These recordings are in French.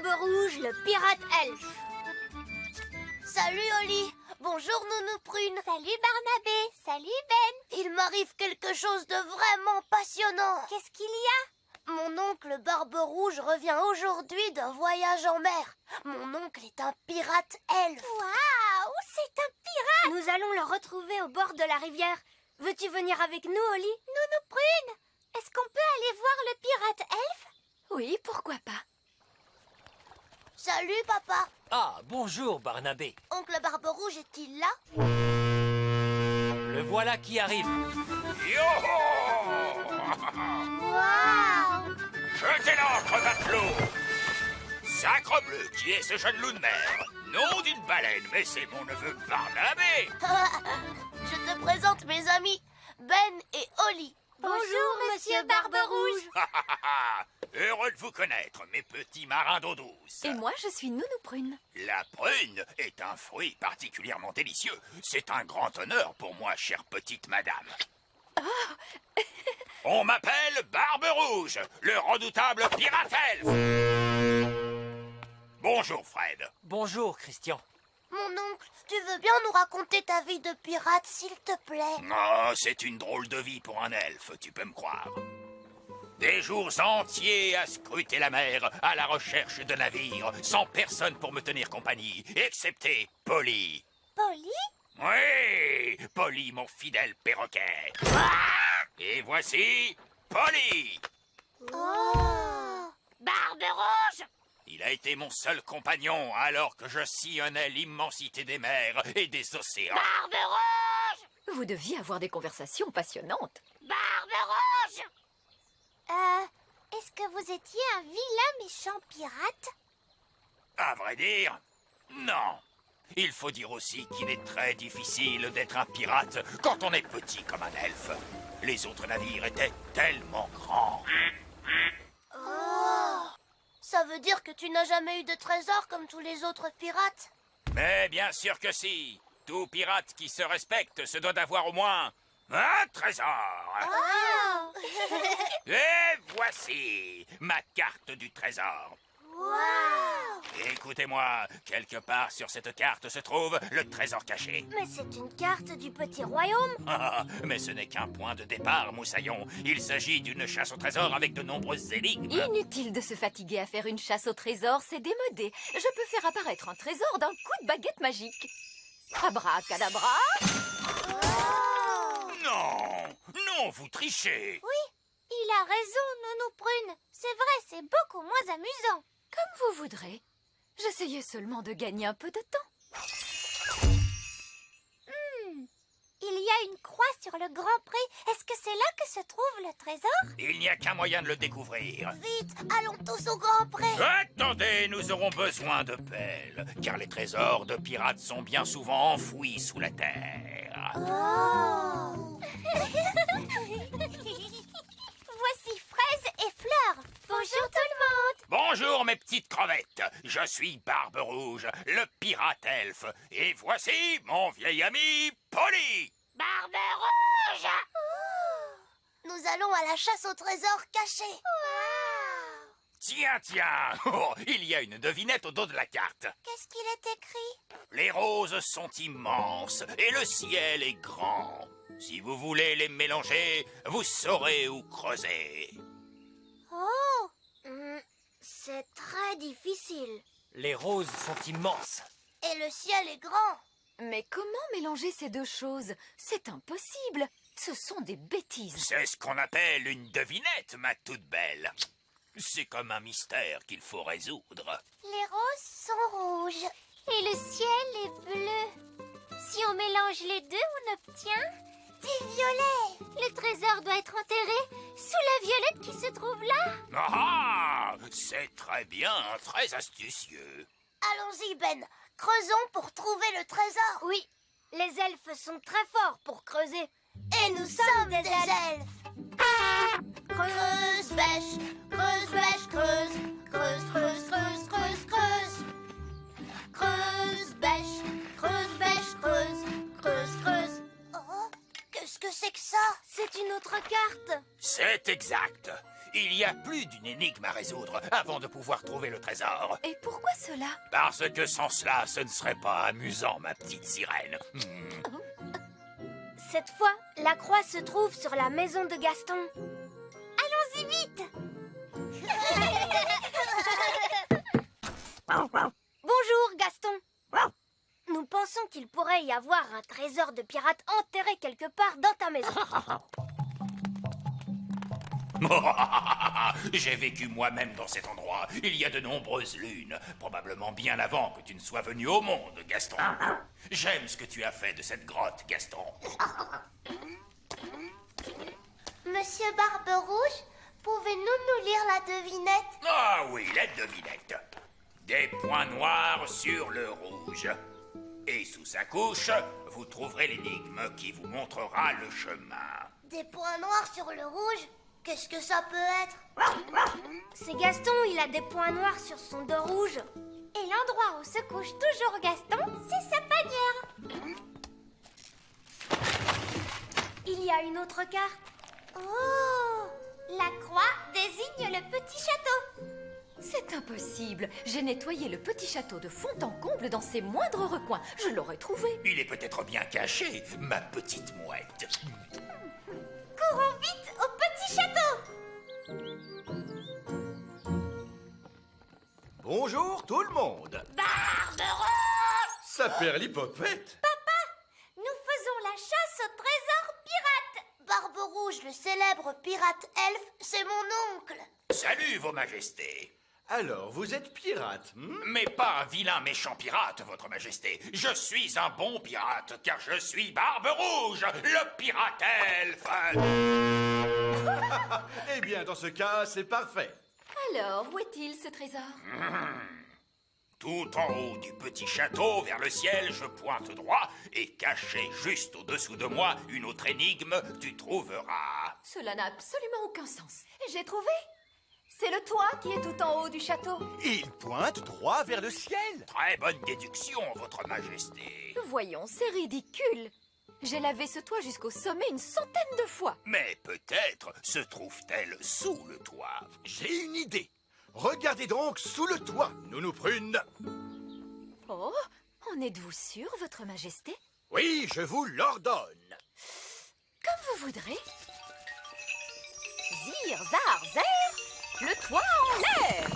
Barbe Rouge, le pirate elfe. Salut Oli. Bonjour Nounou Prune. Salut Barnabé. Salut Ben. Il m'arrive quelque chose de vraiment passionnant. Qu'est-ce qu'il y a? Mon oncle Barbe Rouge revient aujourd'hui d'un voyage en mer. Mon oncle est un pirate elfe. Waouh, c'est un pirate. Nous allons le retrouver au bord de la rivière. Veux-tu venir avec nous, Oli? Nounou Prune, est-ce qu'on peut aller voir le pirate elfe? Oui, pourquoi pas. Salut papa. Ah, bonjour Barnabé. Oncle Barbe Rouge est-il là? Le voilà qui arrive. Yo-ho! Waouh. Jetez l'ancre, matelot! Sacrebleu, qui est ce jeune loup de mer? Nom d'une baleine, mais c'est mon neveu Barnabé! Je te présente mes amis, Ben et Oli. Bonjour, monsieur Barbe Rouge. Heureux de vous connaître, mes petits marins d'eau douce. Et moi, je suis Nounou Prune. La prune est un fruit particulièrement délicieux. C'est un grand honneur pour moi, chère petite madame. On m'appelle Barbe Rouge, le redoutable pirate elfe. Bonjour, Fred. Bonjour Christian. Mon oncle, tu veux bien nous raconter ta vie de pirate, s'il te plaît? Oh, c'est une drôle de vie pour un elfe, tu peux me croire. Des jours entiers à scruter la mer, à la recherche de navires, sans personne pour me tenir compagnie, excepté Polly. Polly? Oui, Polly, mon fidèle perroquet. Et voici Polly. Oh. Barbe Rouge! Il a été mon seul compagnon alors que je sillonnais l'immensité des mers et des océans. Barbe Rouge! Vous deviez avoir des conversations passionnantes. Barbe Rouge! Est-ce que vous étiez un vilain méchant pirate? À vrai dire, non. Il faut dire aussi qu'il est très difficile d'être un pirate quand on est petit comme un elfe. Les autres navires étaient tellement grands. Oh! Ça veut dire que tu n'as jamais eu de trésor comme tous les autres pirates? Mais bien sûr que si. Tout pirate qui se respecte se doit d'avoir au moins un trésor. Oh. Et voici ma carte du trésor. Wow. Écoutez-moi, quelque part sur cette carte se trouve le trésor caché. Mais c'est une carte du petit royaume. Ah, mais ce n'est qu'un point de départ, moussaillon. Il s'agit d'une chasse au trésor avec de nombreuses énigmes. Inutile de se fatiguer à faire une chasse au trésor, c'est démodé. Je peux faire apparaître un trésor d'un coup de baguette magique. Abracadabra. Non, non, vous trichez. Oui, il a raison, Nounou Prune. C'est vrai, c'est beaucoup moins amusant. Comme vous voudrez. J'essayais seulement de gagner un peu de temps. Il y a une croix sur le Grand Pré. Est-ce que c'est là que se trouve le trésor? Il n'y a qu'un moyen de le découvrir. Vite, allons tous au Grand Pré. Attendez, nous aurons besoin de pelles, car les trésors de pirates sont bien souvent enfouis sous la terre. Oh. Voici Fraise et Fleur. Bonjour tout le monde. Bonjour mes petites crevettes, je suis Barbe Rouge, le pirate elfe, et voici mon vieil ami Polly. Barbe Rouge! Nous allons à la chasse au trésor caché. Tiens, tiens, oh, il y a une devinette au dos de la carte. Qu'est-ce qu'il est écrit? Les roses sont immenses et le ciel est grand. Si vous voulez les mélanger, vous saurez où creuser. Oh. C'est très difficile. Les roses sont immenses. Et le ciel est grand. Mais comment mélanger ces deux choses? C'est impossible. Ce sont des bêtises. C'est ce qu'on appelle une devinette, ma toute belle. C'est comme un mystère qu'il faut résoudre. Les roses sont rouges et le ciel est bleu. Si on mélange les deux, on obtient des violets. Le trésor doit être enterré sous la violette qui se trouve là. Ah, c'est très bien, très astucieux. Allons-y, Ben. Creusons pour trouver le trésor. Oui, les elfes sont très forts pour creuser. Et nous sommes des elfes. Creuse, bêche, creuse, bêche, creuse. Creuse, creuse, creuse, creuse, creuse. Creuse, bêche, creuse, bêche, creuse. Creuse, creuse. Oh, qu'est-ce que c'est que ça? C'est une autre carte. C'est exact. Il y a plus d'une énigme à résoudre avant de pouvoir trouver le trésor. Et pourquoi cela? Parce que sans cela, ce ne serait pas amusant, ma petite sirène. Cette fois, la croix se trouve sur la maison de Gaston. Allons-y vite. Bonjour, Gaston. Nous pensons qu'il pourrait y avoir un trésor de pirate enterré quelque part dans ta maison. J'ai vécu moi-même dans cet endroit. Il y a de nombreuses lunes, probablement bien avant que tu ne sois venu au monde, Gaston. J'aime ce que tu as fait de cette grotte, Gaston. Monsieur Barbe-Rouge, pouvez-nous nous lire la devinette? Ah oui, la devinette. Des points noirs sur le rouge. Et sous sa couche, vous trouverez l'énigme qui vous montrera le chemin. Des points noirs sur le rouge? Qu'est-ce que ça peut être? C'est Gaston, il a des points noirs sur son dos rouge. Et l'endroit où se couche toujours Gaston, c'est sa panière. Il y a une autre carte. Oh! La croix désigne le petit château. C'est impossible. J'ai nettoyé le petit château de fond en comble dans ses moindres recoins. Je l'aurais trouvé. Il est peut-être bien caché, ma petite mouette. Courons vite au petit château. Bonjour tout le monde. Barbe-Rouge! Ça perd l'hypopète. Nous faisons la chasse au trésor pirate. Barbe-Rouge, le célèbre pirate elfe, c'est mon oncle. Salut, vos majestés. Alors, vous êtes pirate, Mais pas un vilain méchant pirate, votre majesté. Je suis un bon pirate, car je suis Barbe-Rouge, le pirate elfe. Eh bien, dans ce cas, c'est parfait. Alors, où est-il ce trésor? Tout en haut du petit château, vers le ciel, je pointe droit, et caché juste au-dessous de moi, une autre énigme, tu trouveras. Cela n'a absolument aucun sens. J'ai trouvé. C'est le toit qui est tout en haut du château. Il pointe droit vers le ciel. Très bonne déduction, votre majesté. Voyons, c'est ridicule. J'ai lavé ce toit jusqu'au sommet une centaine de fois. Mais peut-être se trouve-t-elle sous le toit. J'ai une idée. Regardez donc sous le toit, Nounou Prune. Oh, en êtes-vous sûr, votre majesté? Oui, je vous l'ordonne. Comme vous voudrez. Zir, zar, zer, le toit en l'air.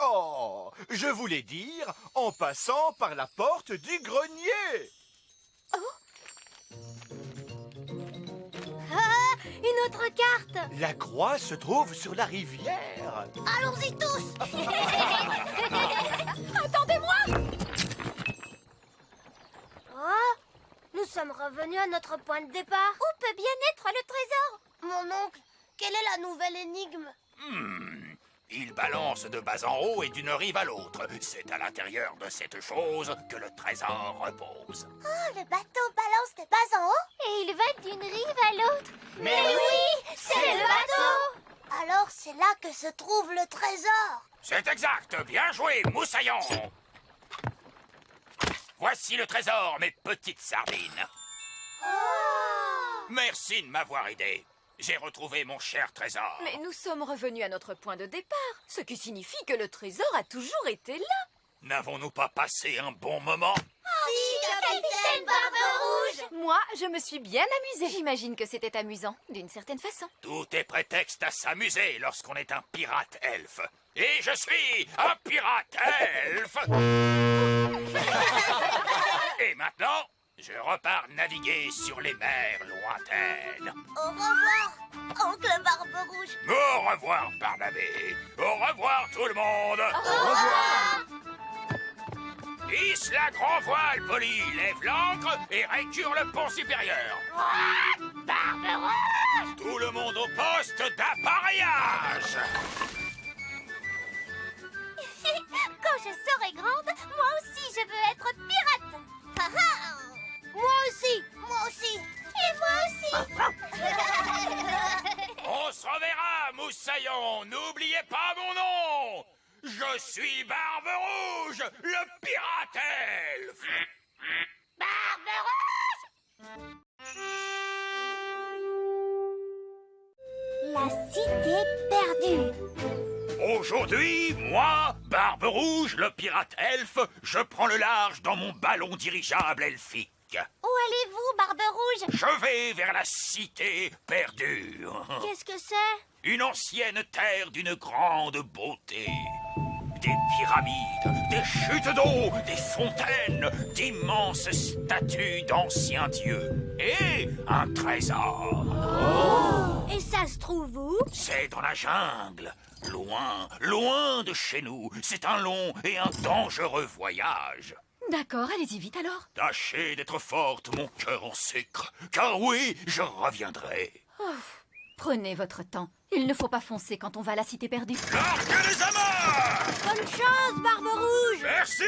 Oh, je voulais dire en passant par la porte du grenier. Ah, une autre carte. La croix se trouve sur la rivière. Allons-y tous! Attendez-moi! Oh, nous sommes revenus à notre point de départ. Où peut bien être le trésor? Mon oncle, quelle est la nouvelle énigme? Il balance de bas en haut et d'une rive à l'autre. C'est à l'intérieur de cette chose que le trésor repose. Oh, le bateau balance de bas en haut? Et il va d'une rive à l'autre. Mais oui, c'est le bateau! Alors c'est là que se trouve le trésor. C'est exact. Bien joué, Moussaillon. Voici le trésor, mes petites sardines. Merci de m'avoir aidé. J'ai retrouvé mon cher trésor. Mais nous sommes revenus à notre point de départ, ce qui signifie que le trésor a toujours été là. N'avons-nous pas passé un bon moment? Si, capitaine Barbe-Rouge! Moi, je me suis bien amusée. J'imagine que c'était amusant, d'une certaine façon. Tout est prétexte à s'amuser lorsqu'on est un pirate elfe. Et je suis un pirate elfe. Et maintenant, je repars naviguer sur les mers lointaines. Au revoir, oncle Barbe-Rouge. Au revoir, Barnabé. Au revoir, tout le monde. Au revoir. Hisse la grand voile, Polly. Lève l'ancre et récure le pont supérieur. Barbe-Rouge! Tout le monde au poste d'appareillage. Quand je serai grande, moi aussi je veux être pirate. Ah ah. Moi aussi, moi aussi. Et moi aussi. On se reverra, Moussaillon. N'oubliez pas mon nom. Je suis Barbe-Rouge, le pirate elfe. Barbe-Rouge! la cité perdue. Aujourd'hui, moi, Barbe Rouge, le pirate elfe, je prends le large dans mon ballon dirigeable elfique. Où allez-vous, Barbe Rouge? Je vais vers la cité perdue. Qu'est-ce que c'est? Une ancienne terre d'une grande beauté. Des pyramides, des chutes d'eau, des fontaines, d'immenses statues d'anciens dieux. Et un trésor. Et ça se trouve où? C'est dans la jungle. Loin, loin de chez nous. C'est un long et un dangereux voyage. D'accord, allez-y vite alors. Tâchez d'être forte, mon cœur en sucre. Car oui, je reviendrai. Prenez votre temps. Il ne faut pas foncer quand on va à la cité perdue. L'arc des amas! Bonne chance, Barbe Rouge! Merci!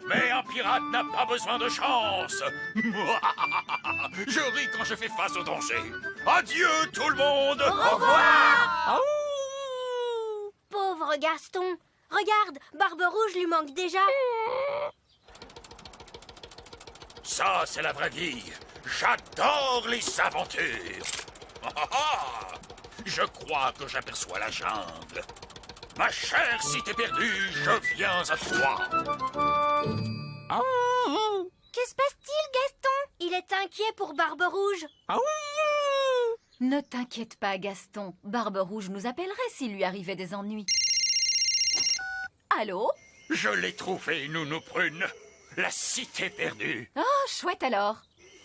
Mais un pirate n'a pas besoin de chance. Je ris quand je fais face au danger. Adieu tout le monde! Au revoir! Pauvre Gaston! Regarde, Barbe Rouge lui manque déjà. Ça, c'est la vraie vie. J'adore les aventures. Je crois que j'aperçois la jungle. Ma chère cité perdue, je viens à toi. Que se passe-t-il, Gaston? Il est inquiet pour Barbe Rouge. Ne t'inquiète pas, Gaston. Barbe Rouge nous appellerait s'il lui arrivait des ennuis. Allô? Je l'ai trouvé, Nounou Prune. La cité perdue. Oh, chouette alors.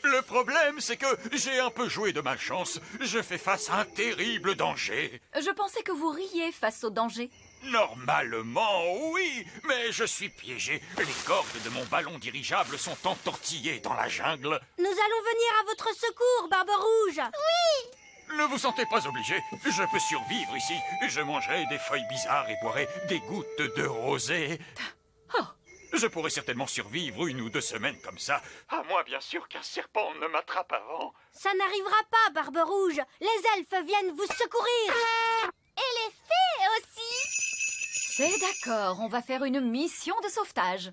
Le problème, c'est que j'ai un peu joué de malchance. Je fais face à un terrible danger. Je pensais que vous riez face au danger. Normalement, oui, mais je suis piégé. Les cordes de mon ballon dirigeable sont entortillées dans la jungle. Nous allons venir à votre secours, Barbe Rouge. Ne vous sentez pas obligé. Je peux survivre ici. Je mangerai des feuilles bizarres et boirai des gouttes de rosée. Oh. Je pourrais certainement survivre 1 ou 2 semaines comme ça. À moins, bien sûr, qu'un serpent ne m'attrape avant. Ça n'arrivera pas, Barbe Rouge. Les elfes viennent vous secourir. Et les fées aussi. C'est d'accord, on va faire une mission de sauvetage.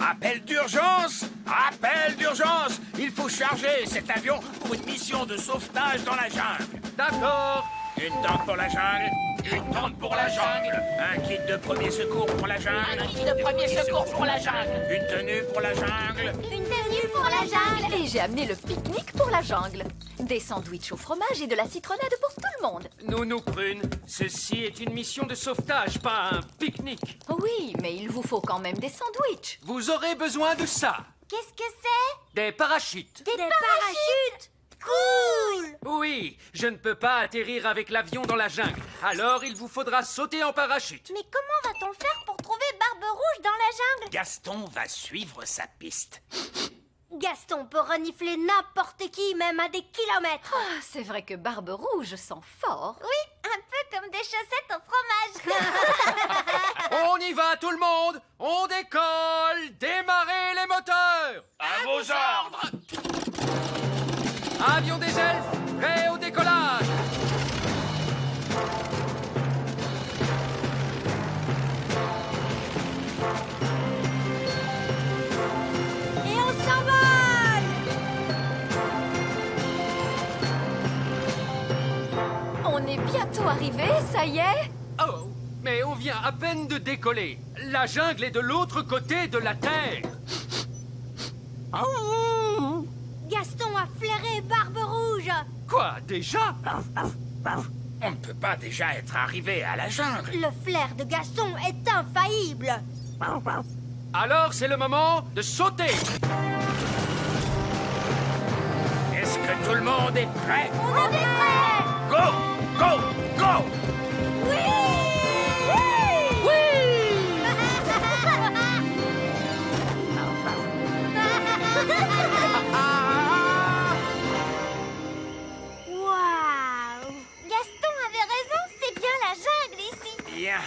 Appel d'urgence! Appel d'urgence! Il faut charger cet avion pour une mission de sauvetage dans la jungle. D'accord. Une tente pour la jungle. Une tente pour la jungle. Un kit de premier secours pour la jungle. Un kit de premier secours pour la jungle. Une tenue pour la jungle. Une tenue pour la jungle. Et j'ai amené le pique-nique pour la jungle. Des sandwichs au fromage et de la citronnade pour tout le monde. Nounou Prune, ceci est une mission de sauvetage, pas un pique-nique. Oui, mais il vous faut quand même des sandwichs. Vous aurez besoin de ça. Qu'est-ce que c'est? Des parachutes. Des parachutes. Cool. Oui, je ne peux pas atterrir avec l'avion dans la jungle. Alors il vous faudra sauter en parachute. Mais comment va-t-on faire pour trouver Barbe Rouge dans la jungle? Gaston va suivre sa piste. Gaston peut renifler n'importe qui, même à des kilomètres. Ah, c'est vrai que Barbe Rouge sent fort. Oui, un peu comme des chaussettes au fromage. On y va tout le monde. On décolle. Démarrez les moteurs. À vos ordres. Avion des elfes, prêt au décollage. Et on s'envole. On est bientôt arrivé, ça y est. Oh, mais on vient à peine de décoller. La jungle est de l'autre côté de la Terre. Gaston a flairé Barbe Rouge. Quoi, déjà? On ne peut pas déjà être arrivé à la jungle. Le flair de Gaston est infaillible. Alors c'est le moment de sauter. Est-ce que tout le monde est prêt? On est prêts. Go! Go! Go! Waouh! Gaston avait raison, c'est bien la jungle ici. Bien.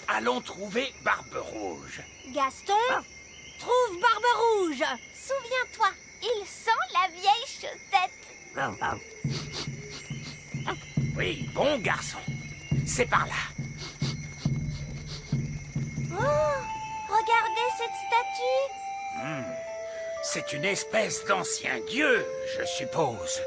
Allons trouver Barbe Rouge. Gaston, trouve Barbe Rouge. Souviens-toi, il sent la vieille chaussette. Oui, bon garçon. C'est par là. Oh, regardez cette statue. C'est une espèce d'ancien dieu, je suppose.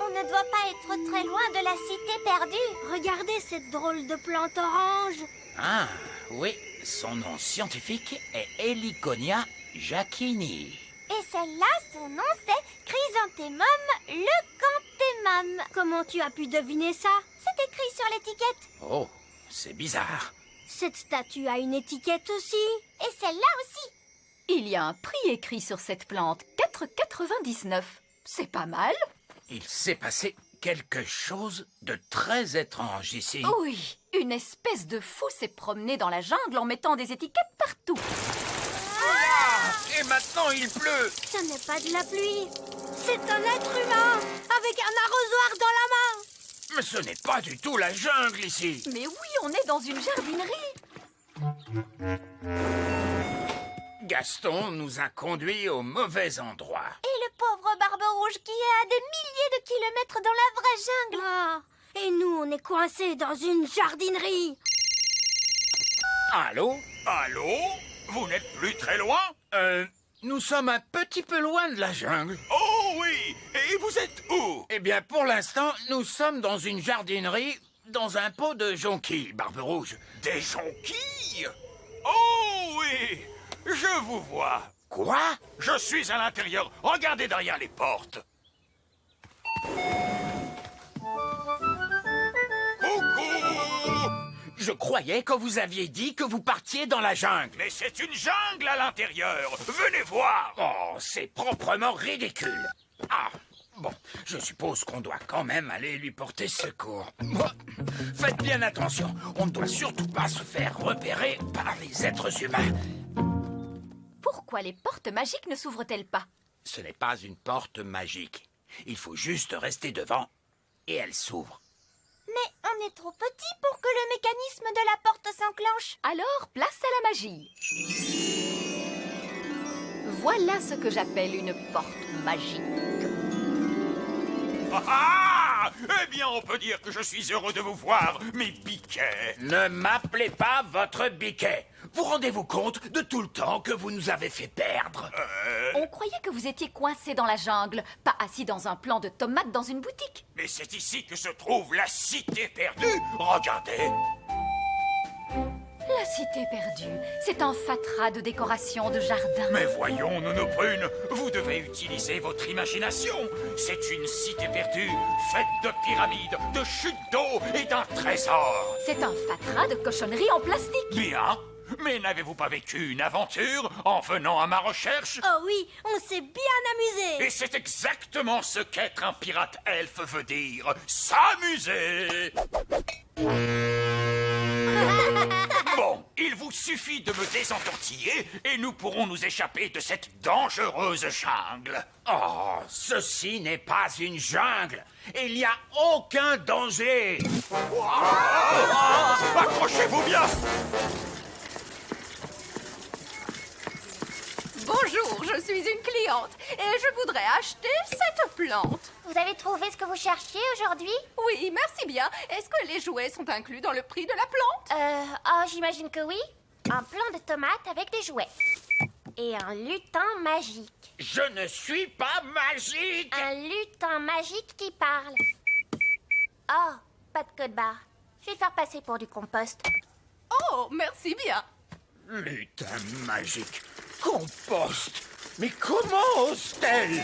On ne ne doit pas être très loin de la cité perdue. Regardez cette drôle de plante orange. Ah, oui, son nom scientifique est Heliconia jacquini. Et celle-là, son nom c'est Chrysanthemum leucanthemum. Comment tu as pu deviner ça? C'est écrit sur l'étiquette. Oh, c'est bizarre. Cette statue a une étiquette aussi. Et celle-là aussi. Il y a un prix écrit sur cette plante, 4,99. C'est pas mal. Il s'est passé quelque chose de très étrange ici. Oui, une espèce de fou s'est promené dans la jungle en mettant des étiquettes partout. Ah, et maintenant il pleut. Ce n'est pas de la pluie. C'est un être humain avec un arrosoir dans la main. Mais ce n'est pas du tout la jungle ici. Mais oui, on est dans une jardinerie. Gaston nous a conduits au mauvais endroit. Et le pauvre Barbe Rouge qui est à des milliers de kilomètres dans la vraie jungle. Ah, et nous, on est coincés dans une jardinerie. Allô? Allô? Vous n'êtes plus très loin? Nous sommes un petit peu loin de la jungle. Oh oui! Et vous êtes où? Eh bien, pour l'instant, nous sommes dans une jardinerie, dans un pot de jonquilles, Barbe Rouge. Des jonquilles? Oh oui! Je vous vois. Quoi? Je suis à l'intérieur. Regardez derrière les portes. Coucou! Je croyais que vous aviez dit que vous partiez dans la jungle. Mais c'est une jungle à l'intérieur. Venez voir. Oh, c'est proprement ridicule. Ah, bon, je suppose qu'on doit quand même aller lui porter secours. Bon, faites bien attention. On ne doit surtout pas se faire repérer par les êtres humains. Pourquoi les portes magiques ne s'ouvrent-elles pas? Ce n'est pas une porte magique. Il faut juste rester devant et elle s'ouvre. Mais on est trop petit pour que le mécanisme de la porte s'enclenche. Alors, place à la magie. Voilà ce que j'appelle une porte magique. Ah! Eh bien, on peut dire que je suis heureux de vous voir, mes biquets. Ne m'appelez pas votre biquet. Vous rendez-vous compte de tout le temps que vous nous avez fait perdre? On croyait que vous étiez coincé dans la jungle, pas assis dans un plant de tomates dans une boutique. Mais c'est ici que se trouve la cité perdue. Regardez. La cité perdue, c'est un fatras de décoration de jardin. Mais voyons, Nounou Prune, vous devez utiliser votre imagination. C'est une cité perdue, faite de pyramides, de chutes d'eau et d'un trésor. C'est un fatras de cochonneries en plastique. Bien, mais n'avez-vous pas vécu une aventure en venant à ma recherche? Oh oui, on s'est bien amusé. Et c'est exactement ce qu'être un pirate elfe veut dire. S'amuser. Bon, il vous suffit de me désentortiller et nous pourrons nous échapper de cette dangereuse jungle. Oh, ceci n'est pas une jungle. Il n'y a aucun danger. Accrochez-vous bien. Bonjour, je suis une cliente et je voudrais acheter cette plante. Vous avez trouvé ce que vous cherchiez aujourd'hui? Oui, merci bien. Est-ce que les jouets sont inclus dans le prix de la plante? J'imagine que oui. Un plant de tomates avec des jouets. Et un lutin magique. Je ne suis pas magique. Un lutin magique qui parle. Oh, pas de code barre. Je vais le faire passer pour du compost. Oh, merci bien. Lutin magique. Compost. Mais comment ose-t-elle?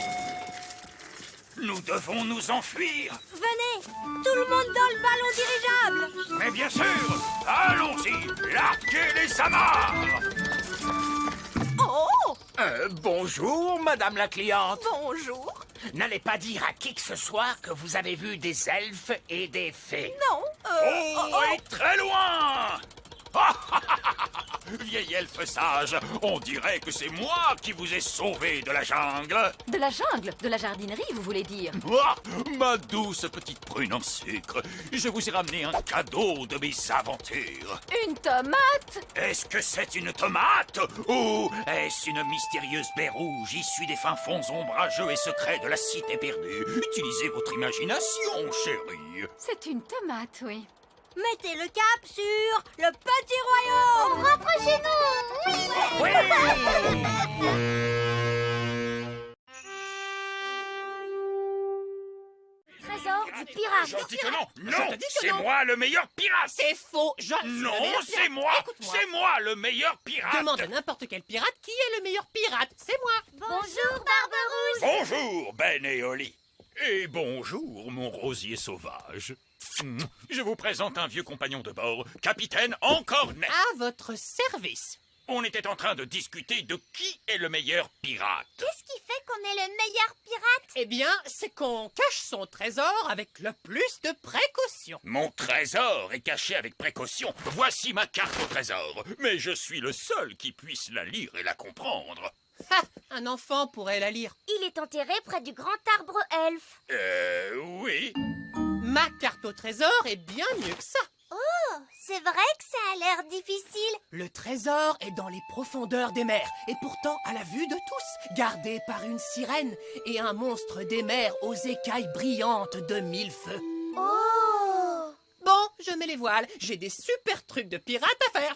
Nous devons nous enfuir. Venez, tout le monde dans le ballon dirigeable. Mais bien sûr, allons-y, larguez les amarres. Oh, Bonjour, madame la cliente. bonjour. N'allez pas dire à qui que ce soit que vous avez vu des elfes et des fées. Non, Oh, et très loin. Vieil elfe sage, on dirait que c'est moi qui vous ai sauvé de la jungle. de la jungle, de la jardinerie, vous voulez dire? Ah, ma douce petite prune en sucre, je vous ai ramené un cadeau de mes aventures. Une tomate? Est-ce que c'est une tomate? Ou est-ce une mystérieuse baie rouge issue des fins fonds ombrageux et secrets de la cité perdue? Utilisez votre imagination, chérie. C'est une tomate, oui. Mettez le cap sur le petit royaume. On rentre chez nous. Oui. Oui. Trésor du pirate. Je dis que non. Je Non, te dis que c'est non. moi le meilleur pirate. C'est faux. Je suis le Non, meilleur c'est pirate. moi. Écoute-moi. C'est moi le meilleur pirate. Demande à n'importe quel pirate qui est le meilleur pirate. C'est moi. Bonjour, Barbe-Rouge. Bonjour, Ben et Oli. Et bonjour, mon rosier sauvage. Je vous présente un vieux compagnon de bord, Capitaine Encornet. À votre service. On était en train de discuter de qui est le meilleur pirate. Qu'est-ce qui fait qu'on est le meilleur pirate? Eh bien, c'est qu'on cache son trésor avec le plus de précaution. Mon trésor est caché avec précaution. Voici ma carte au trésor. Mais je suis le seul qui puisse la lire et la comprendre. Ha! Un enfant pourrait la lire. Il est enterré près du grand arbre elfe. Oui. Ma carte au trésor est bien mieux que ça. Oh, c'est vrai que ça a l'air difficile. Le trésor est dans les profondeurs des mers, et pourtant à la vue de tous, gardé par une sirène et un monstre des mers aux écailles brillantes de 1000 feux. Oh! Bon, je mets les voiles, j'ai des super trucs de pirate à faire.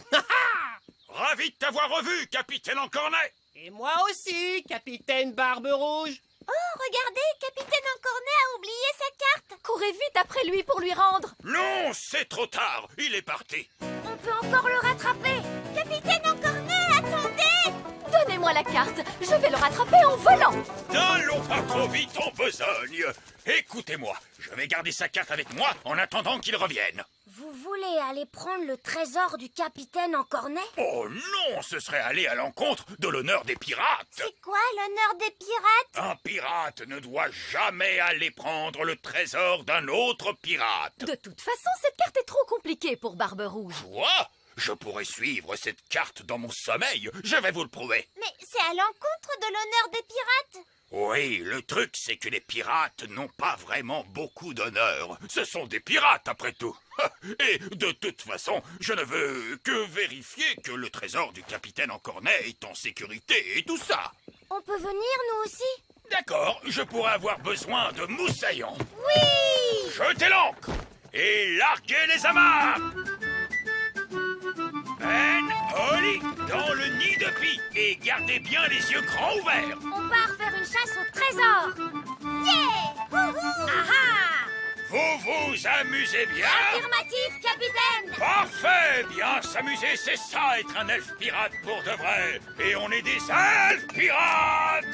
Ravi de t'avoir revu, Capitaine Encornet. Et moi aussi, capitaine Barbe Rouge. Oh, regardez, Capitaine Encornet a oublié sa carte. Courez vite après lui pour lui rendre. Non, c'est trop tard. Il est parti. On peut encore le rattraper. Capitaine Encornet, attendez! Donnez-moi la carte, je vais le rattraper en volant. N'allons pas trop vite en besogne. Écoutez-moi, je vais garder sa carte avec moi en attendant qu'il revienne. Vous voulez aller prendre le trésor du Capitaine Encornet? Oh non, ce serait aller à l'encontre de l'honneur des pirates. C'est quoi l'honneur des pirates? Un pirate ne doit jamais aller prendre le trésor d'un autre pirate. De toute façon, cette carte est trop compliquée pour Barbe Rouge. Quoi? Je pourrais suivre cette carte dans mon sommeil. Je vais vous le prouver. Mais c'est à l'encontre de l'honneur des pirates. Oui, le truc, c'est que les pirates n'ont pas vraiment beaucoup d'honneur. Ce sont des pirates, après tout. Et de toute façon, je ne veux que vérifier que le trésor du capitaine Encornet est en sécurité et tout ça. On peut venir, nous aussi? D'accord, je pourrais avoir besoin de moussaillons. Oui! Jetez l'ancre et larguez les amarres. Ben, Oli, dans le nid de pie et gardez bien les yeux grands ouverts. On part faire une chasse au trésor. Yeah! Wouhou! Aha! Vous vous amusez bien? Affirmatif, capitaine! Parfait! Bien s'amuser, c'est ça être un elfe pirate pour de vrai. Et on est des elfes pirates!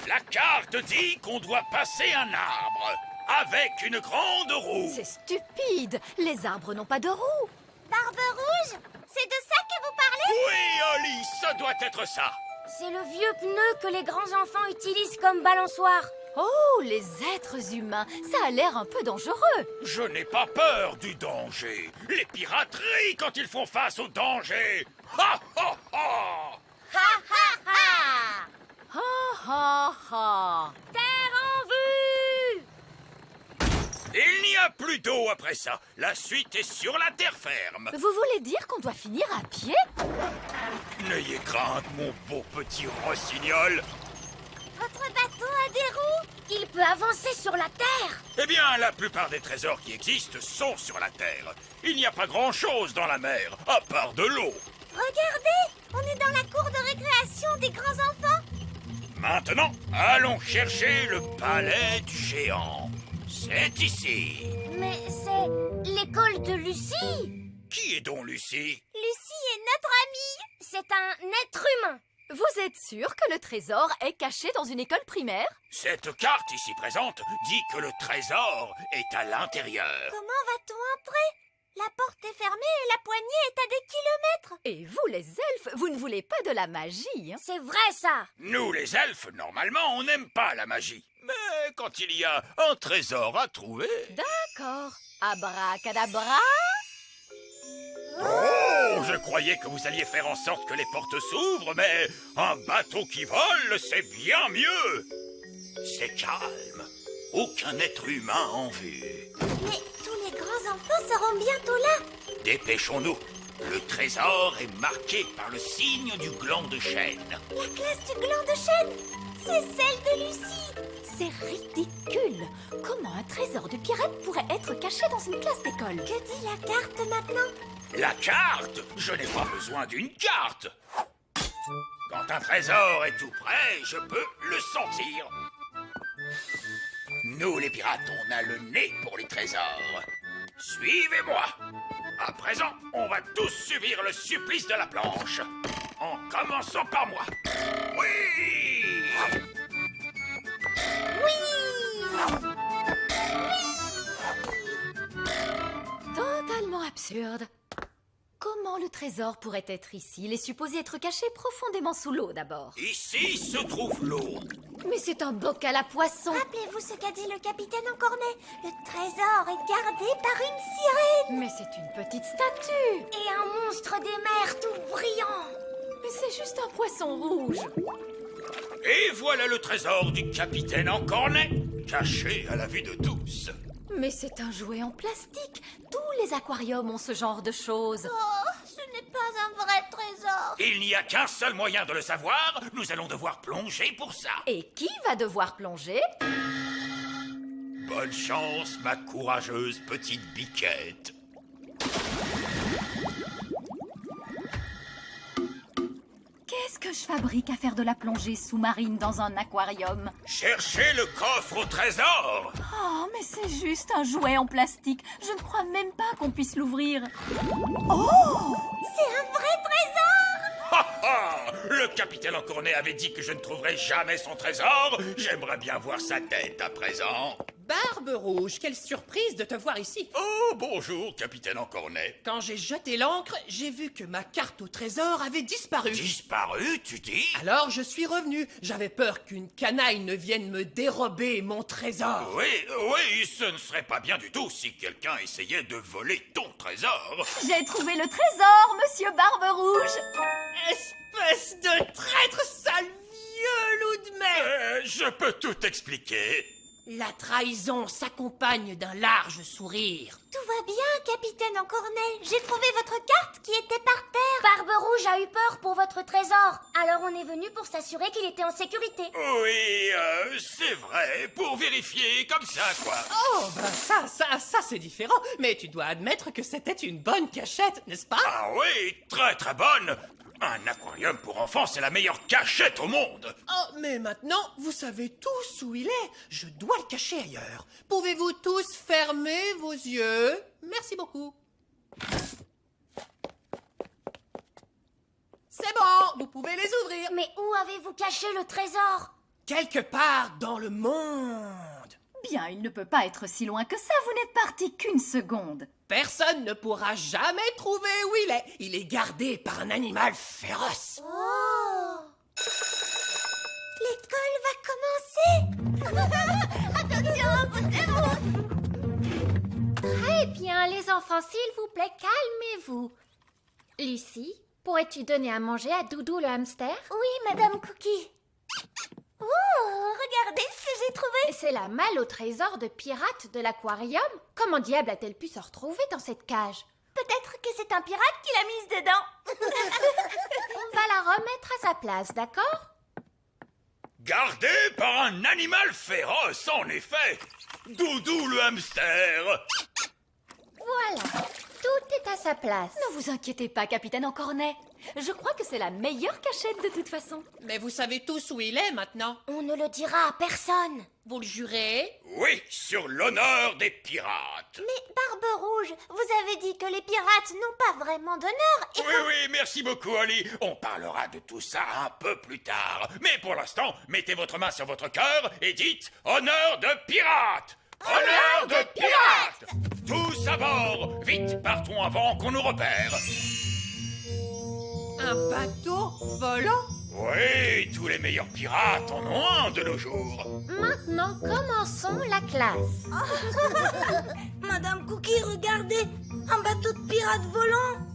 La carte dit qu'on doit passer un arbre avec une grande roue. C'est stupide, les arbres n'ont pas de roues. Barbe Rouge, c'est de ça que vous parlez? Oui, Oli, ça doit être ça. C'est le vieux pneu que les grands enfants utilisent comme balançoire. Oh, les êtres humains, ça a l'air un peu dangereux. Je n'ai pas peur du danger. Les pirates rient quand ils font face au danger. Ha ha ha! Ha ha ha! Ha ha ha. Terre en vue! Il n'y a plus d'eau après ça. La suite est sur la terre ferme. Vous voulez dire qu'on doit finir à pied? N'ayez crainte, mon beau petit rossignol. Votre bateau a des roues? Il peut avancer sur la terre. Eh bien, la plupart des trésors qui existent sont sur la terre. Il n'y a pas grand-chose dans la mer, à part de l'eau. Regardez, on est dans la cour de récréation des grands enfants. Maintenant, allons chercher le palais du géant. C'est ici. Mais c'est l'école de Lucie. Qui est donc Lucie? Lucie est notre amie. C'est un être humain. Vous êtes sûr que le trésor est caché dans une école primaire? Cette carte ici présente dit que le trésor est à l'intérieur. Comment va-t-on entrer? La porte est fermée et la poignée est à des kilomètres. Et vous, les elfes, vous ne voulez pas de la magie, hein? C'est vrai, ça. Nous, les elfes, normalement, on n'aime pas la magie. Mais quand il y a un trésor à trouver... D'accord. Abracadabra. Oh, je croyais que vous alliez faire en sorte que les portes s'ouvrent, mais un bateau qui vole, c'est bien mieux. C'est calme. Aucun être humain en vue. Mais tous les grands enfants seront bientôt là. Dépêchons-nous. Le trésor est marqué par le signe du gland de chêne. La classe du gland de chêne, c'est celle de Lucie. C'est ridicule. Comment un trésor de pirate pourrait être caché dans une classe d'école? Que dit la carte maintenant? La carte? Je n'ai pas besoin d'une carte. Quand un trésor est tout près, je peux le sentir. Nous, les pirates, on a le nez pour les trésors. Suivez-moi. À présent, on va tous subir le supplice de la planche. En commençant par moi. Oui! Totalement absurde. Comment le trésor pourrait être ici? Il est supposé être caché profondément sous l'eau d'abord. Ici se trouve l'eau. Mais c'est un bocal à poissons. Rappelez-vous ce qu'a dit le capitaine Encornet. Le trésor est gardé par une sirène. Mais c'est une petite statue. Et un monstre des mers tout brillant. Mais c'est juste un poisson rouge. Et voilà le trésor du capitaine Encornet, caché à la vue de tous. Mais c'est un jouet en plastique. Tous les aquariums ont ce genre de choses. Oh, ce n'est pas un vrai trésor. Il n'y a qu'un seul moyen de le savoir. Nous allons devoir plonger pour ça. Et qui va devoir plonger? Bonne chance, ma courageuse petite biquette. Qu'est-ce que je fabrique à faire de la plongée sous-marine dans un aquarium? Cherchez le coffre au trésor. Oh, mais c'est juste un jouet en plastique. Je ne crois même pas qu'on puisse l'ouvrir. Oh! C'est un vrai trésor. Ha ha! Le capitaine Encornet avait dit que je ne trouverais jamais son trésor. J'aimerais bien voir sa tête à présent. Barbe Rouge, quelle surprise de te voir ici. Oh, bonjour, capitaine Encornet. Quand j'ai jeté l'ancre, j'ai vu que ma carte au trésor avait disparu. Disparu, tu dis? Alors je suis revenu. J'avais peur qu'une canaille ne vienne me dérober mon trésor. Oui, ce ne serait pas bien du tout si quelqu'un essayait de voler ton trésor. J'ai trouvé le trésor, monsieur Barbe Rouge. Espèce de traître, sale vieux loup de mer. Je peux tout expliquer. La trahison s'accompagne d'un large sourire. Tout va bien, capitaine Encornet. J'ai trouvé votre carte qui était par terre. Barbe Rouge a eu peur pour votre trésor. Alors on est venu pour s'assurer qu'il était en sécurité. Oui, c'est vrai, pour vérifier comme ça, quoi. Oh, ben ça c'est différent. Mais tu dois admettre que c'était une bonne cachette, n'est-ce pas? Ah oui, très très bonne. Un aquarium pour enfants, c'est la meilleure cachette au monde. Oh, mais maintenant, vous savez tous où il est. Je dois le cacher ailleurs. Pouvez-vous tous fermer vos yeux? Merci beaucoup. C'est bon, vous pouvez les ouvrir. Mais où avez-vous caché le trésor? Quelque part dans le monde. Bien, il ne peut pas être si loin que ça. Vous n'êtes parti qu'une seconde. Personne ne pourra jamais trouver où il est. Il est gardé par un animal féroce. Oh! L'école va commencer. Attention, posez-vous. Très bien, les enfants, s'il vous plaît, calmez-vous. Lucie, pourrais-tu donner à manger à Doudou le hamster? Oui, Madame Cookie. Oh, regardez ce que j'ai trouvé. C'est la malle au trésor de pirate de l'aquarium. Comment diable a-t-elle pu se retrouver dans cette cage? Peut-être que c'est un pirate qui l'a mise dedans. On va la remettre à sa place, d'accord? Gardé par un animal féroce, en effet. Doudou le hamster. Voilà, tout est à sa place. Ne vous inquiétez pas, capitaine Encornet. Je crois que c'est la meilleure cachette de toute façon. Mais vous savez tous où il est maintenant. On ne le dira à personne. Vous le jurez? Oui, sur l'honneur des pirates. Mais Barbe Rouge, vous avez dit que les pirates n'ont pas vraiment d'honneur et Oui, merci beaucoup, Oli. On parlera de tout ça un peu plus tard. Mais pour l'instant, mettez votre main sur votre cœur et dites « Honneur de pirate !» Honneur de pirate! Tous à bord! Vite, partons avant qu'on nous repère. Un bateau volant? Oui, tous les meilleurs pirates en ont un de nos jours. Maintenant, commençons la classe. Madame Cookie, regardez, un bateau de pirates volant.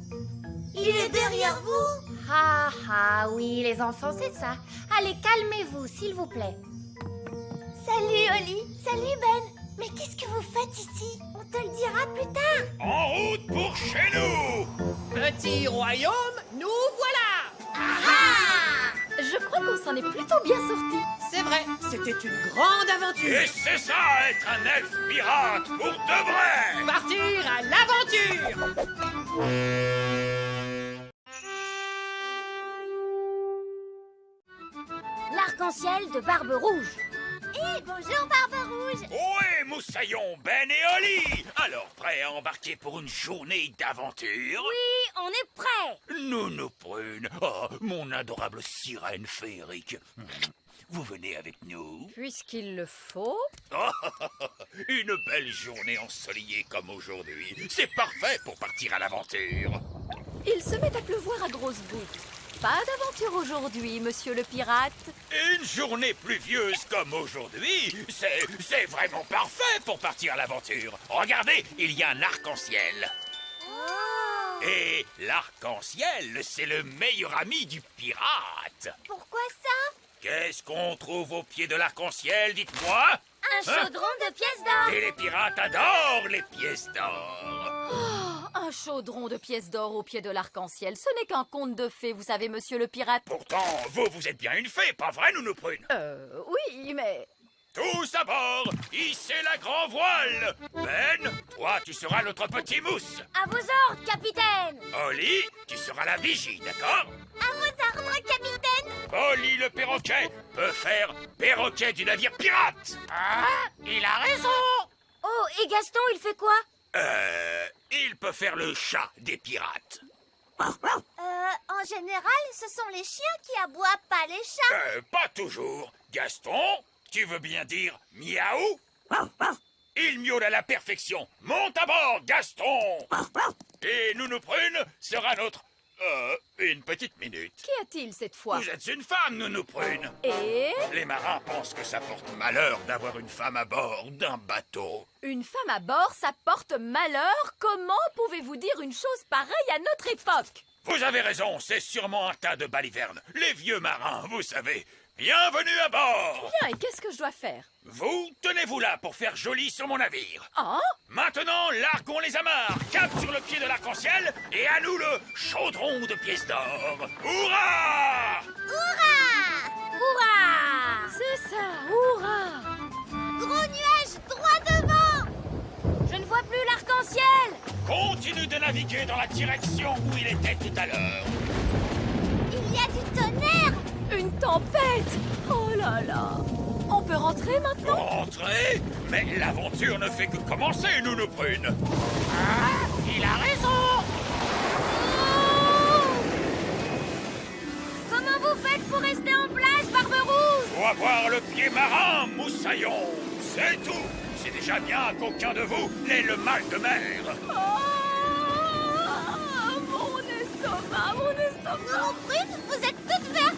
Il est derrière vous. Ah, oui, les enfants, c'est ça. Allez, calmez-vous, s'il vous plaît. Salut, Oli. Salut, Ben. Mais qu'est-ce que vous faites ici? On te le dira plus tard. En route pour chez nous! Petit royaume, nous voilà! Je crois qu'on s'en est plutôt bien sortis. C'est vrai, c'était une grande aventure. Et c'est ça, être un elfe pirate, pour de vrai! Partir à l'aventure! l'arc-en-ciel de Barbe Rouge. Hé, bonjour Barbe Rouge. Ohé, Moussaillon, Ben et Oli! Alors, prêts à embarquer pour une journée d'aventure? Oui, on est prêts. Nounou Prune, oh, mon adorable sirène féerique. Vous venez avec nous? Puisqu'il le faut. Une belle journée ensoleillée comme aujourd'hui. C'est parfait pour partir à l'aventure. Il se met à pleuvoir à grosses gouttes. Pas d'aventure aujourd'hui, monsieur le pirate. Une journée pluvieuse comme aujourd'hui, c'est vraiment parfait pour partir à l'aventure. Regardez, il y a un arc-en-ciel. Et l'arc-en-ciel, c'est le meilleur ami du pirate. Pourquoi ça? Qu'est-ce qu'on trouve au pied de l'arc-en-ciel, dites-moi? Un chaudron de pièces d'or. Et les pirates adorent les pièces d'or. Un chaudron de pièces d'or au pied de l'arc-en-ciel. Ce n'est qu'un conte de fées, vous savez, monsieur le pirate. Pourtant, vous êtes bien une fée, pas vrai, Nounou Prune? Oui, mais... Tous à bord, hissez la grand voile. Ben, toi, tu seras notre petit mousse. À vos ordres, capitaine. Oli, tu seras la vigie, d'accord? À vos ordres, capitaine. Oli le perroquet peut faire perroquet du navire pirate. Ah, il a raison. Oh, et Gaston, il fait quoi? Il peut faire le chat des pirates. En général, ce sont les chiens qui aboient, pas les chats. Pas toujours. Gaston, tu veux bien dire miaou? Il miaule à la perfection. Monte à bord, Gaston. Et Nounou Prune sera notre... une petite minute. Qu'y a-t-il cette fois? Vous êtes une femme, Nounou Prune. Et... Les marins pensent que ça porte malheur d'avoir une femme à bord d'un bateau. Une femme à bord, ça porte malheur? Comment pouvez-vous dire une chose pareille à notre époque? Vous avez raison, c'est sûrement un tas de balivernes. Les vieux marins, vous savez. Bienvenue à bord. Bien, et qu'est-ce que je dois faire? Vous, tenez-vous là pour faire joli sur mon navire. Ah? Maintenant, larguons les amarres, cap sur le pied de l'arc-en-ciel, et à nous le chaudron de pièces d'or. Hurrah! Hurrah! C'est ça, hurrah! Gros nuage, droit devant. Je ne vois plus l'arc-en-ciel. Continue de naviguer dans la direction où il était tout à l'heure. Il y a du tonnerre. Une tempête! Oh là là! On peut rentrer maintenant? Entrez, mais l'aventure ne fait que commencer, Nounou Prune. Ah, il a raison. Comment vous faites pour rester en place, Barbe Rouge? Faut avoir le pied marin, Moussaillon. C'est tout. C'est déjà bien qu'aucun de vous n'ait le mal de mer. Mon estomac, mon estomac! Nounou Prune, vous êtes toute verte.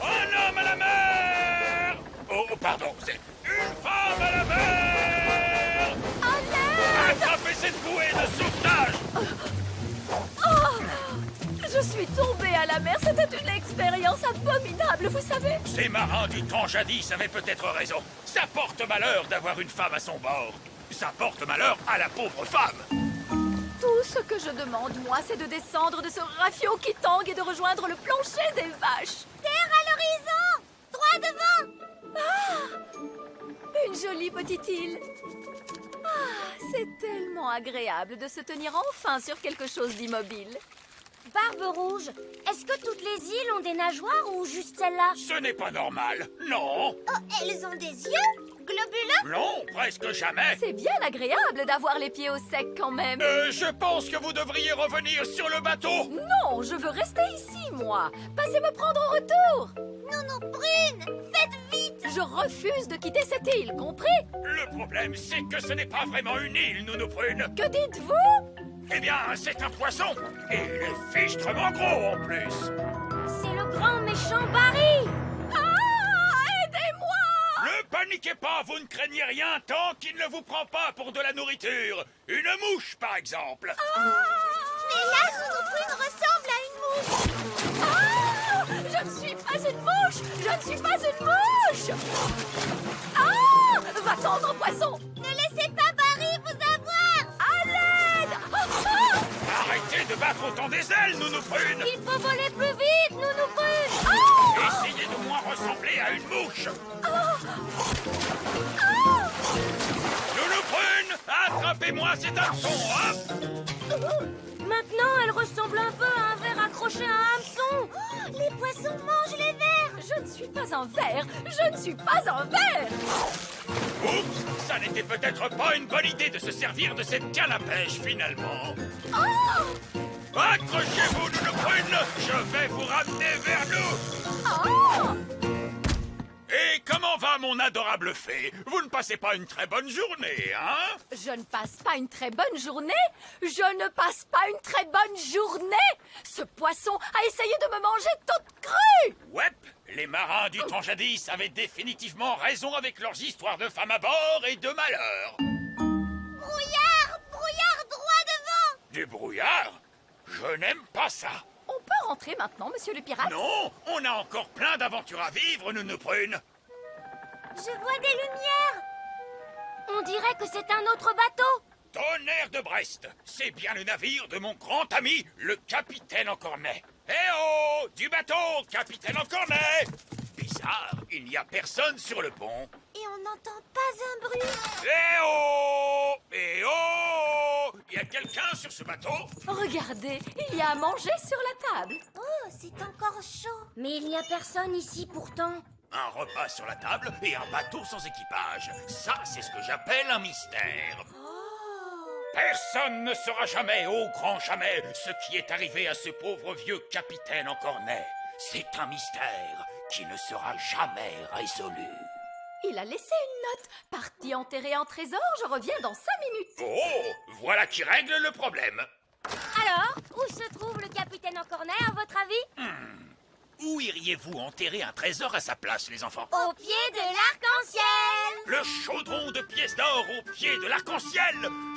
Un homme à la mer! Oh, pardon, c'est une femme à la mer! Attrapez cette bouée de sauvetage! Je suis tombée à la mer, c'était une expérience abominable, vous savez! Ces marins du temps jadis avaient peut-être raison. Ça porte malheur d'avoir une femme à son bord. Ça porte malheur à la pauvre femme. Tout ce que je demande, moi, c'est de descendre de ce rafiot qui tangue et de rejoindre le plancher des vaches. Terre à l'horizon. Droit devant. Une jolie petite île. Ah, c'est tellement agréable de se tenir enfin sur quelque chose d'immobile. Barbe Rouge, est-ce que toutes les îles ont des nageoires ou juste celle-là? Ce n'est pas normal. Non. Oh, elles ont des yeux globuleux. Non, presque jamais. C'est bien agréable d'avoir les pieds au sec quand même. Je pense que vous devriez revenir sur le bateau. Non, je veux rester ici, moi. Passez me prendre au retour. Nounou Prune, faites vite. Je refuse de quitter cette île, compris? Le problème, c'est que ce n'est pas vraiment une île, Nounou Prune. Que dites-vous? Eh bien, c'est un poisson. Et il est fichtrement gros en plus. C'est le grand méchant Barry. Ah, aidez-moi! Ne paniquez pas, vous ne craignez rien tant qu'il ne vous prend pas pour de la nourriture. Une mouche, par exemple. Mais là, Nounou Prune ressemble à une mouche. Ah, je ne suis pas une mouche! Je ne suis pas une mouche! Ah! Va-t'en, grand poisson! Ne laissez pas Barry vous avoir. À l'aide! Arrêtez de battre autant des ailes, Nounou Prune. Il faut voler plus vite, Nounou Prune. Essayez de moins ressembler à une mouche. Nounou Prune, attrapez-moi cet hameçon, hein. Maintenant, elle ressemble un peu à un ver accroché accroché à un hameçon. Les poissons mangent les vers. Je ne suis pas un ver. Je ne suis pas un ver. Oups, ça n'était peut-être pas une bonne idée de se servir de cette canne à pêche, finalement. Accrochez-vous, Nounou-Prune, je vais vous ramener vers nous. Et comment va mon adorable fée? Vous ne passez pas une très bonne journée, hein? Je ne passe pas une très bonne journée. Je ne passe pas une très bonne journée. Ce poisson a essayé de me manger toute crue. Ouais, les marins du temps jadis avaient définitivement raison avec leurs histoires de femmes à bord et de malheur. Brouillard! Brouillard droit devant! Du brouillard? Je n'aime pas ça. On peut rentrer maintenant, monsieur le pirate? Non, on a encore plein d'aventures à vivre, Nounou-Prune. Je vois des lumières. On dirait que c'est un autre bateau. Tonnerre de Brest, c'est bien le navire de mon grand ami, le capitaine Encornet. Eh oh, du bateau, capitaine Encornet! Bizarre, il n'y a personne sur le pont. Et on n'entend pas un bruit. Eh oh! Eh oh! Il y a quelqu'un sur ce bateau? Regardez, il y a à manger sur la table. Oh, c'est encore chaud. Mais il n'y a personne ici pourtant. Un repas sur la table et un bateau sans équipage. Ça, c'est ce que j'appelle un mystère. Personne ne saura jamais, ô grand jamais, ce qui est arrivé à ce pauvre vieux capitaine Encornet. C'est un mystère qui ne sera jamais résolu. Il a laissé une note. Parti enterrer un trésor, je reviens dans 5 minutes. Oh, voilà qui règle le problème. Alors, où se trouve le capitaine Encornet, à votre avis? Où iriez-vous enterrer un trésor à sa place, les enfants? Au pied de l'arc-en-ciel. Le chaudron de pièces d'or au pied de l'arc-en-ciel.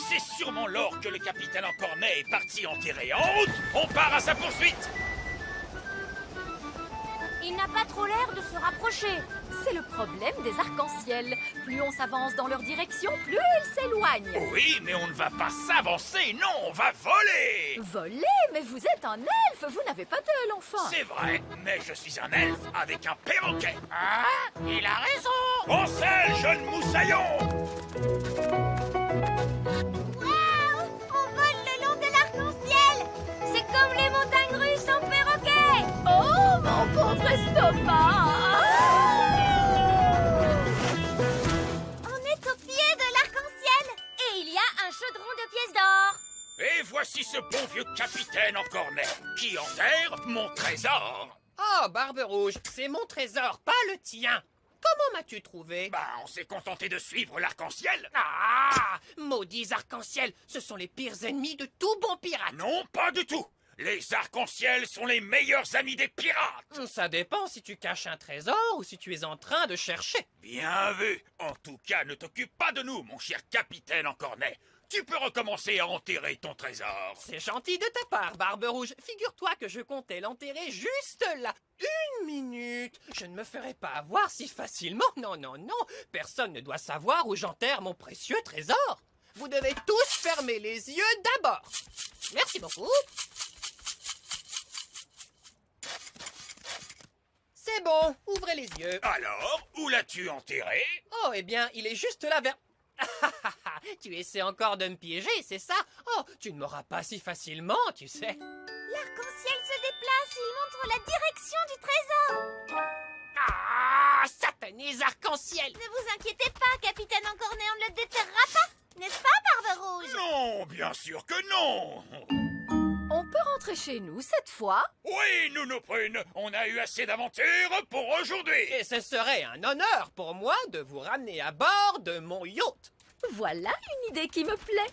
C'est sûrement l'or que le capitaine Encornet est parti enterrer. En route, on part à sa poursuite. Il n'a pas trop l'air de se rapprocher. C'est le problème des arcs-en-ciel. Plus on s'avance dans leur direction, plus ils s'éloignent. Oui, mais on ne va pas s'avancer, non, on va voler. Voler? Mais vous êtes un elfe, vous n'avez pas d'aile, enfin. C'est vrai, mais je suis un elfe avec un perroquet. Ah, il a raison. Bon sel, jeune moussaillon. Waouh! On vole le long de l'arc-en-ciel. C'est comme les montagnes russes en perroquet. Oh, mon pauvre estomac! On est au pied de l'arc-en-ciel. Et il y a un chaudron de pièces d'or. Et voici ce bon vieux capitaine Encornet qui enterre mon trésor. Oh, Barbe Rouge, c'est mon trésor, pas le tien. Comment m'as-tu trouvé? On s'est contenté de suivre l'arc-en-ciel. Ah! Maudits arcs-en-ciel, ce sont les pires ennemis de tout bon pirate. Non, pas du tout. Les arcs-en-ciel sont les meilleurs amis des pirates. Ça dépend si tu caches un trésor ou si tu es en train de chercher. Bien vu. En tout cas, ne t'occupe pas de nous, mon cher capitaine Encornet. Tu peux recommencer à enterrer ton trésor. C'est gentil de ta part, Barbe Rouge. Figure-toi que je comptais l'enterrer juste là. 1 minute. Je ne me ferai pas avoir si facilement. Non, non, non. Personne ne doit savoir où j'enterre mon précieux trésor. Vous devez tous fermer les yeux d'abord. Merci beaucoup. C'est bon, ouvrez les yeux. Alors, où l'as-tu enterré? Oh, eh bien, il est juste là vers... Tu essaies encore de me piéger, c'est ça? Oh, tu ne m'auras pas si facilement, tu sais. L'arc-en-ciel se déplace et il montre la direction du trésor. Ah, satanés arc-en-ciel! Ne vous inquiétez pas, capitaine Encornet, on ne le déterrera pas. N'est-ce pas, Barbe Rouge? Non, bien sûr que non. On peut rentrer chez nous cette fois? Oui, Nounou-Prune, on a eu assez d'aventures pour aujourd'hui. Et ce serait un honneur pour moi de vous ramener à bord de mon yacht. Voilà une idée qui me plaît.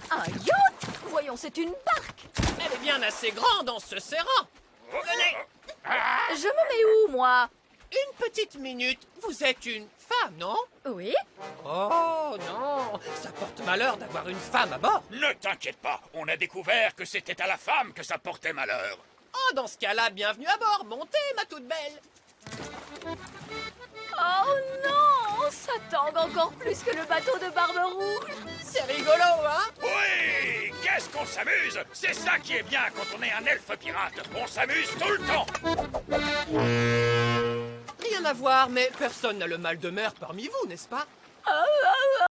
Un yacht? Voyons, c'est une barque. Elle est bien assez grande en se serrant. Venez. Je me mets où, moi? Une petite minute, vous êtes une femme, non? Oui? Oh non, ça porte malheur d'avoir une femme à bord. Ne t'inquiète pas, on a découvert que c'était à la femme que ça portait malheur. Oh, dans ce cas-là, bienvenue à bord. Montez, ma toute belle. Oh non! Ça tangue encore plus que le bateau de Barbe Rouge. C'est rigolo, hein? Oui, qu'est-ce qu'on s'amuse. C'est ça qui est bien quand on est un elfe pirate. On s'amuse tout le temps. Rien à voir, mais personne n'a le mal de mer parmi vous, n'est-ce pas? Ah,